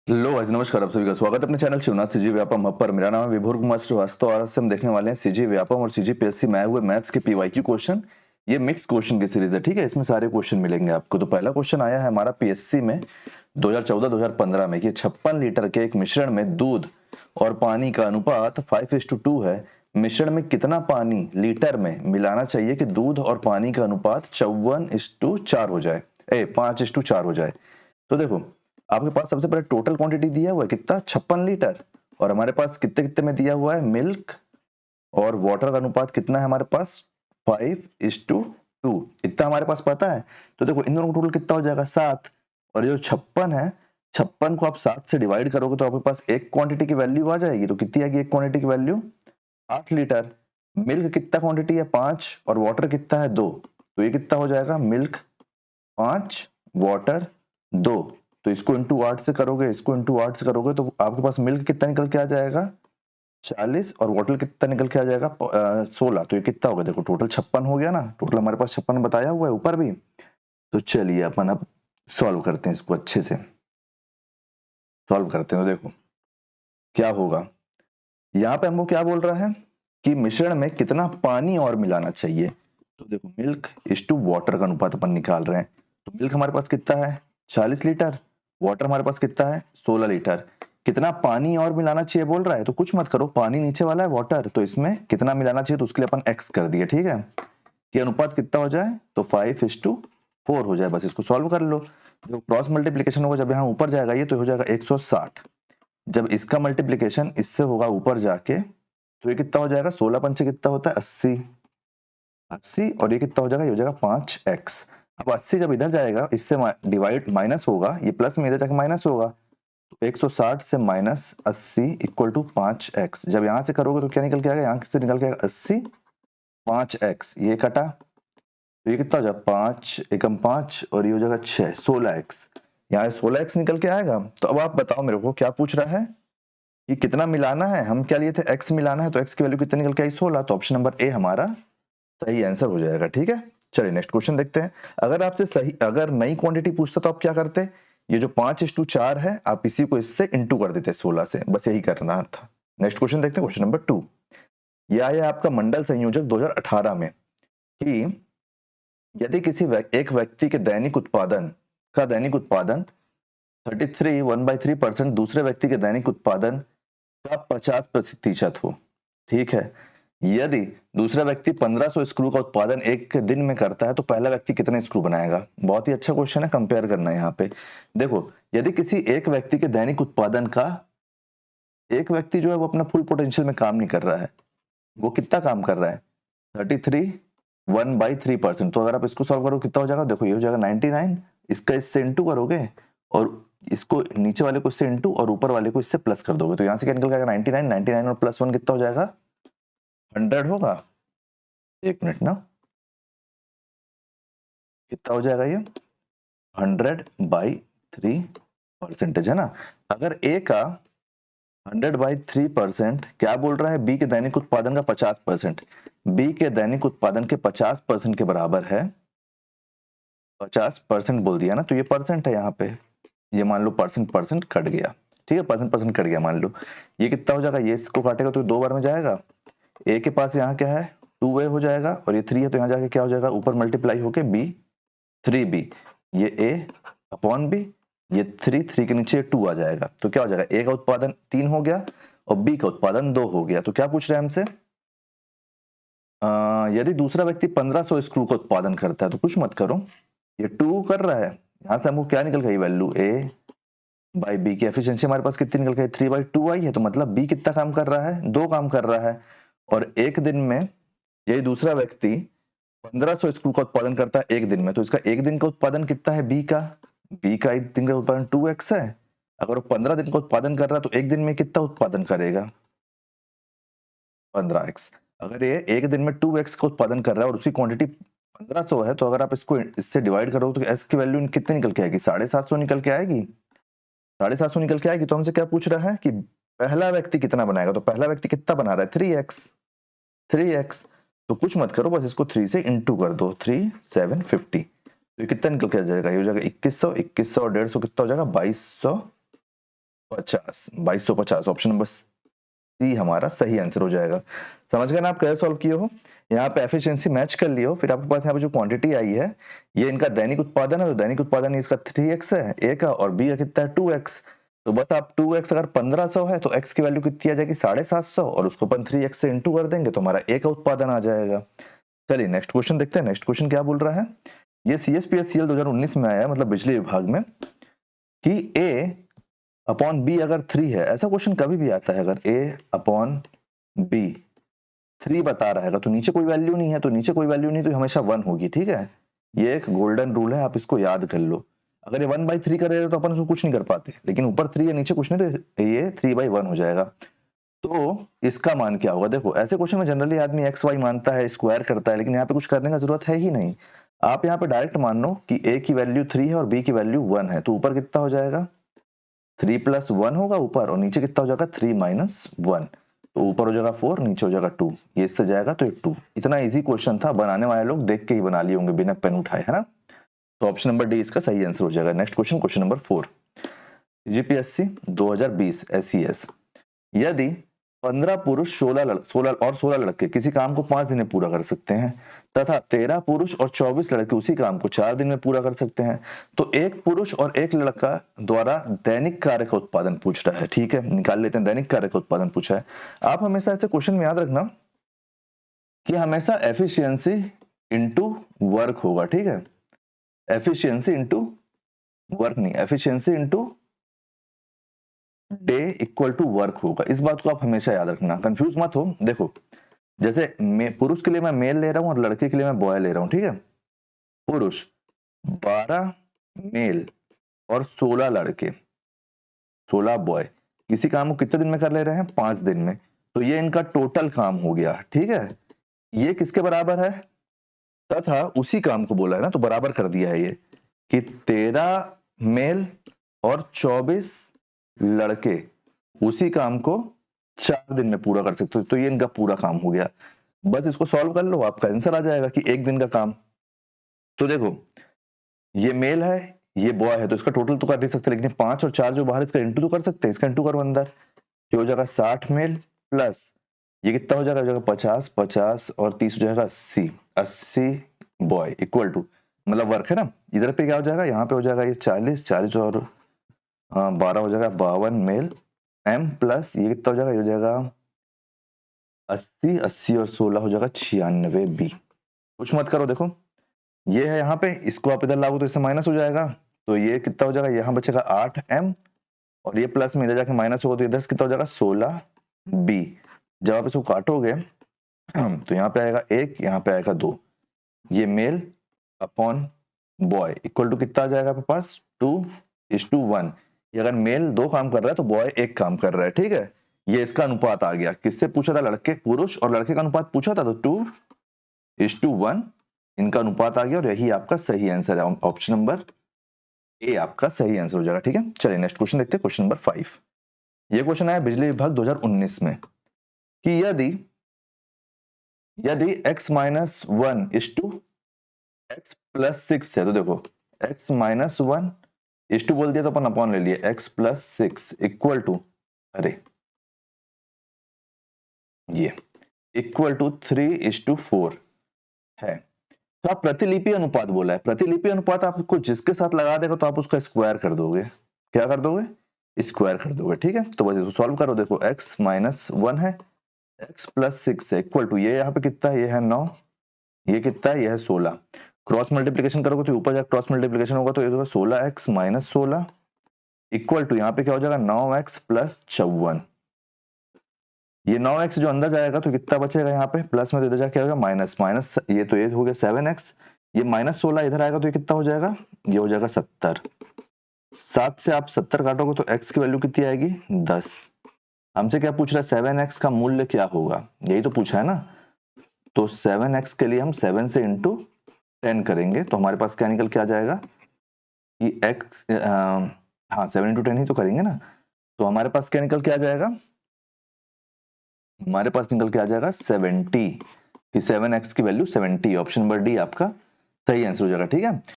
लो आज नमस्कार आप सभी का स्वागत है अपने channel Shivnath CG Vyapam hub पर। मेरा नाम है विभोर कुमार श्रीवास्तव और आज से हम देखने वाले हैं सीजी व्यापम और सीजी पीएससी में आए हुए मैथ्स के पीवाईक्यू क्वेश्चन। ये मिक्स क्वेश्चन की सीरीज है, ठीक है। इसमें सारे क्वेश्चन मिलेंगे आपको। तो पहला क्वेश्चन आया है हमारा पीएससी में 2014-2015 में कि 56 लीटर के एक मिश्रण में दूध और पानी का अनुपात 5:2 है। मिश्रण में कितना पानी लीटर में मिलाना चाहिए कि दूध और पानी का अनुपात 54:4 हो जाए, 5:4 हो जाए। तो देखो, आपके पास सबसे पहले टोटल क्वांटिटी दिया हुआ है कितना, 56 लीटर। और हमारे पास कितने कितने में दिया हुआ है, मिल्क और वाटर का अनुपात कितना है हमारे पास, 5:2। इतना हमारे पास पता है। तो देखो इन दोनों का टोटल कितना हो जाएगा, 7। और ये जो 56 है, 56 को आप 7 से डिवाइड करोगे तो आपके पास एक क्वांटिटी की वैल्यू आ जाएगी। तो कितनी आएगी एक क्वांटिटी की वैल्यू, 8 लीटर। मिल्क कितना क्वांटिटी है, 5, और वाटर कितना है, 2। तो ये कितना हो जाएगा, मिल्क 5, वाटर 2। तो इसको इंटू 8 से करोगे, इसको इंटू 8 से करोगे तो आपके पास मिल्क कितना निकल के आ जाएगा, 40, और वाटर कितना निकल के आ जाएगा, 16। तो ये कितना होगा, देखो टोटल 56 हो गया ना। टोटल हमारे पास 56 बताया हुआ है ऊपर भी। तो चलिए अपन अब सॉल्व करते हैं इसको, अच्छे से सॉल्व करते हैं। तो देखो क्या होगा, यहाँ पे हमको क्या बोल रहा है कि मिश्रण में कितना पानी और मिलाना चाहिए। तो देखो मिल्क इज टू वाटर का अनुपात अपन निकाल रहे हैं। तो मिल्क हमारे पास कितना है, 40 लीटर। वाटर हमारे पास कितना है, 16 लीटर। कितना पानी और मिलाना चाहिए बोल रहा है, तो कुछ मत करो, पानी नीचे वाला है, वाटर, तो इसमें कितना मिलाना चाहिए तो उसके लिए अपन एक्स कर दिए, ठीक है। कि अनुपात कितना हो जाए, तो 5:4 हो जाए। बस इसको सॉल्व कर लो। जो क्रॉस मल्टीप्लीकेशन होगा जब यहाँ ऊपर जाएगा ये, तो हो जाएगा 160। जब इसका मल्टीप्लीकेशन इससे होगा ऊपर जाके, तो ये कितना हो जाएगा, 16 पंचे कितना होता है, 80। 80 और ये कितना हो जाएगा, ये हो जाएगा 5x। अब 80 जब इधर जाएगा, इससे डिवाइड माइनस होगा, ये प्लस में इधर जाके माइनस होगा। तो 160 से माइनस 80 इक्वल टू 5x। जब यहां से करोगे तो क्या निकल के आएगा, यहां से निकल के आएगा 80, 5x ये कटा। तो ये कितना हो जाएगा, 5 एकम 5 और ये हो जाएगा 6, 16x। यहाँ 16x निकल के आएगा। तो अब आप बताओ मेरे को क्या पूछ रहा है कि कितना मिलाना है। हम क्या लिए थे, x मिलाना है, तो x की वैल्यू कितनी निकल के आई, 16। तो ऑप्शन नंबर ए हमारा सही आंसर हो जाएगा, ठीक है। चलिए नेक्स्ट क्वेश्चन देखते हैं। अगर आपसे सही, अगर नई क्वांटिटी पूछता तो आप क्या करते, ये जो 5:4 है आप इसी को इससे इंटू कर देते 16 से, बस यही करना था। नेक्स्ट क्वेश्चन देखते हैं, क्वेश्चन नंबर 2। यह आया आपका मंडल संयोजक 2018 में कि यदि किसी एक व्यक्ति के दैनिक उत्पादन 33 1/3% दूसरे व्यक्ति के दैनिक उत्पादन का 50% हो, ठीक है। यदि दूसरा व्यक्ति 1500 स्क्रू का उत्पादन एक दिन में करता है तो पहला व्यक्ति कितने स्क्रू बनाएगा। बहुत ही अच्छा क्वेश्चन है, कंपेयर करना है यहाँ पे। देखो यदि किसी एक व्यक्ति के दैनिक उत्पादन का, एक व्यक्ति जो है वो अपना फुल पोटेंशियल में काम नहीं कर रहा है, वो कितना काम कर रहा है, 33 1/3%। तो अगर आप इसको सॉल्व करो कितना हो जाएगा, देखो ये हो जाएगा 99। इसका इससे इंटू करोगे और इसको नीचे वाले को इससे इंटू और ऊपर वाले को इससे प्लस कर दोगे, तो यहाँ से क्या निकल जाएगा, 99। 99 और प्लस 1 कितना हो जाएगा, 100 होगा। एक मिनट ना, कितना हो जाएगा ये, 100/3 परसेंटेज है ना। अगर ए का 100/3% क्या बोल रहा है, बी के दैनिक उत्पादन का 50%, बी के दैनिक उत्पादन के 50% के बराबर है, 50% बोल दिया ना, तो ये परसेंट है यहाँ पे। ये मान लो परसेंट परसेंट कट गया, ठीक है, परसेंट परसेंट कट गया मान लो। ये कितना हो जाएगा, ये इसको काटेगा तो 2 बार में जाएगा। ए के पास यहाँ क्या है, 2a हो जाएगा, और ये 3 है तो यहाँ जाके क्या हो जाएगा, ऊपर मल्टीप्लाई होके b, 3b। ये a अपॉन b, ये 3 के नीचे 2 आ जाएगा। तो क्या हो जाएगा, a का उत्पादन 3 हो गया और b का उत्पादन 2 हो गया। तो क्या पूछ रहे हैं हमसे, यदि दूसरा व्यक्ति 1500 स्क्रू का उत्पादन करता है, तो कुछ मत करो, ये 2 कर रहा है, यहाँ से हमको क्या निकल गई वैल्यू, a बाई बी की एफिशिएंसी हमारे पास कितनी निकल गई, 3/2 आई है। तो मतलब बी कितना काम कर रहा है, 2 काम कर रहा है। और एक दिन में यही दूसरा व्यक्ति 1500 स्क्रू का उत्पादन करता है एक दिन में, तो इसका एक दिन का उत्पादन कितना है, बी का एक दिन का उत्पादन 2x है। अगर वो 15 दिन का उत्पादन कर रहा है तो एक दिन में कितना उत्पादन करेगा, 15x। अगर ये एक दिन में 2x का उत्पादन कर रहा है और उसकी क्वांटिटी 1500 है, तो अगर आप इसको इससे डिवाइड करो तो s की वैल्यू कितनी निकल के आएगी, 750 निकल के आएगी। 750 निकल के आएगी। तो हमसे क्या पूछ रहा है कि पहला व्यक्ति कितना बनाएगा, तो पहला व्यक्ति कितना बना रहा है, 3x। तो कुछ मत करो, बस इसको 3 से इंटू कर दो, 3 750। तो ये कितना निकल के आ जाएगा, ये हो जाएगा 2100, 2100 और 150 कितना हो जाएगा, 2200 50, 2250, ऑप्शन नंबर सी हमारा सही आंसर हो जाएगा। समझ गए ना आप कैसे सॉल्व किए हो? यहाँ पे एफिशिएंसी मैच कर लियो, फिर आपके पास यहाँ पे जो क्वांटिटी आई है ये इनका दैनिक उत्पादन है, तो दैनिक उत्पादन इसका 3x है ए का, और बी का कितना है 2x। तो बस आप 2x अगर 1500 है तो x की वैल्यू कितनी आ जाएगी 750, और उसको अपन 3x से इंटू कर देंगे तो हमारा ए का उत्पादन आ जाएगा। चलिए नेक्स्ट क्वेश्चन देखते हैं। नेक्स्ट क्वेश्चन क्या बोल रहा है, ये CSPSCL 2019 में आया है, मतलब बिजली विभाग में, कि A अपॉन बी अगर 3 है, ऐसा क्वेश्चन कभी भी आता है, अगर A अपॉन बी 3 बता रहा है तो नीचे कोई वैल्यू नहीं है, तो नीचे कोई वैल्यू नहीं तो हमेशा 1 होगी, ठीक है। ये एक गोल्डन रूल है, आप इसको याद कर लो। अगर ये 1/3 कर रहे हो तो अपन उसको कुछ नहीं कर पाते, लेकिन ऊपर 3 है नीचे कुछ नहीं, तो ये 3/1 हो जाएगा। तो इसका मान क्या होगा? देखो ऐसे क्वेश्चन में जनरली आदमी एक्स वाई मानता है, स्क्वायर करता है, लेकिन यहाँ पे कुछ करने का जरूरत है ही नहीं। आप यहाँ पे डायरेक्ट मान लो कि ए की वैल्यू 3 है और बी की वैल्यू 1 है, तो ऊपर कितना हो जाएगा 3 + 1 होगा ऊपर, और नीचे कितना हो जाएगा 3 - 1, तो ऊपर हो जाएगा 4, नीचे हो जाएगा 2, ये इससे जाएगा तो 2। इतना इजी क्वेश्चन था, बनाने वाले लोग देख के ही बना लिए होंगे बिना पेन उठाए, है ना। तो ऑप्शन नंबर डी इसका सही आंसर हो जाएगा। Next question, question number 4, GPSC 2020 SCS, यदि 15 पुरुष 16 लड़के किसी काम को 5 दिन में पूरा कर सकते हैं, तथा 13 पुरुष और 24 लड़के उसी काम को 4 दिन में पूरा कर सकते हैं, तो एक पुरुष और एक लड़का द्वारा दैनिक कार्य का उत्पादन पूछ रहा है। ठीक है, निकाल लेते हैं, दैनिक कार्य का उत्पादन पूछा है। आप हमेशा ऐसे क्वेश्चन में याद रखना कि हमेशा एफिशिएंसी इनटू वर्क होगा, ठीक है। एफिशिएंसी इनटू वर्क नहीं, efficiency into day equal to work होगा। इस बात को आप हमेशा याद रखना, कंफ्यूज मत हो। देखो जैसे पुरुष के लिए मैं मेल ले रहा हूं और लड़के के लिए मैं बॉय ले रहा हूं, ठीक है। पुरुष 12 मेल और 16 लड़के, 16 बॉय, किसी काम को कितने दिन में कर ले रहे हैं 5 दिन में, तो ये इनका टोटल काम हो गया, ठीक है। ये किसके बराबर है, तथा उसी काम को बोला है ना, तो बराबर कर दिया है ये कि 13 मेल और 24 लड़के उसी काम को 4 दिन में पूरा कर सकते हो, तो ये इनका पूरा काम हो गया। बस इसको सॉल्व कर लो, आपका आंसर आ जाएगा कि एक दिन का काम। तो देखो ये मेल है ये बॉय है, तो इसका टोटल तो कर नहीं सकते, लेकिन 5 और 4 जो बाहर, इसका इंटू तो कर सकते हैं, इसका इंटू करो अंदर, ये हो जाएगा 60 मेल प्लस ये कितना हो जाएगा 50, 50 और 30 हो जाएगा 80, 80 बॉय इक्वल टू, मतलब वर्क है ना, इधर पे क्या हो जाएगा, यहाँ पे हो जाएगा ये 40, 40 और 12 हो जाएगा 52 मेल एम, प्लस ये कितना हो जाएगा, ये हो जाएगा 80, 80 और 16 हो जाएगा 96 बी। कुछ मत करो, देखो ये है यहाँ पे, इसको आप इधर लागू तो इससे माइनस हो जाएगा, तो ये कितना हो जाएगा, यहाँ बचेगा 8 एम, और ये प्लस में इधर जाके माइनस होगा तो इधर कितना हो जाएगा 16 बी। जब आप इसको काटोगे तो यहाँ पे आएगा 1, यहाँ पे आएगा 2, ये male upon boy equal to कितना आ जाएगा आपके पास 2:1। ये अगर मेल 2 काम कर रहा है तो बॉय 1 काम कर रहा है, ठीक है। ये इसका अनुपात आ गया, किससे पूछा था, लड़के पुरुष और लड़के का अनुपात पूछा था, तो 2:1 इनका अनुपात आ गया, और यही आपका सही आंसर है, ऑप्शन नंबर ए आपका सही आंसर हो जाएगा, ठीक है। चलिए नेक्स्ट क्वेश्चन देखते हैं, क्वेश्चन नंबर 5। ये क्वेश्चन आया बिजली विभाग 2019 में कि यदि यदि x - 1 इज टू x + 6 है, तो देखो x - 1 इज टू बोल दिया तो अपन अपॉन ले लिए, x + 6 इक्वल टू, अरे ये इक्वल टू 3:4 है। तो आप प्रतिलिपि अनुपात बोला है, प्रतिलिपि अनुपात आपको जिसके साथ लगा देगा तो आप उसका स्क्वायर कर दोगे, क्या कर दोगे, स्क्वायर कर दोगे, ठीक है। तो बस इसको सॉल्व करो, देखो x - 1 है, x + 6 है इक्वल टू, ये यहाँ पे कितना है, ये है 9, ये कितना है, ये है 16, क्रॉस मल्टीप्लीकेशन करोगे तो ऊपर जाकर क्रॉस मल्टीप्लीकेशन होगा, तो ये होगा 16x - 16 इक्वल टू, यहाँ पे क्या हो जाएगा 9x + 54, ये 9x जो अंदर जाएगा तो कितना बचेगा, यहाँ पे प्लस में तो इधर जाके होगा माइनस, माइनस ये तो ये हो गया 7x, ये -16 इधर आएगा तो ये कितना हो जाएगा, ये हो जाएगा 70, 7 से आप 70 काटोगे तो x की वैल्यू कितनी आएगी 10। हमसे क्या पूछ रहा है, 7x का मूल्य क्या होगा, यही तो पूछा है ना। तो 7x के लिए हम 7 से इंटू 10 करेंगे, तो हमारे पास क्या निकल के आ जाएगा कि x, हाँ 7 × 10 ही तो करेंगे ना, तो हमारे पास क्या निकल के आ जाएगा, हमारे पास निकल के आ जाएगा 70, कि 7x की वैल्यू 70, ऑप्शन नंबर डी आपका सही आंसर हो जाएगा, ठीक है।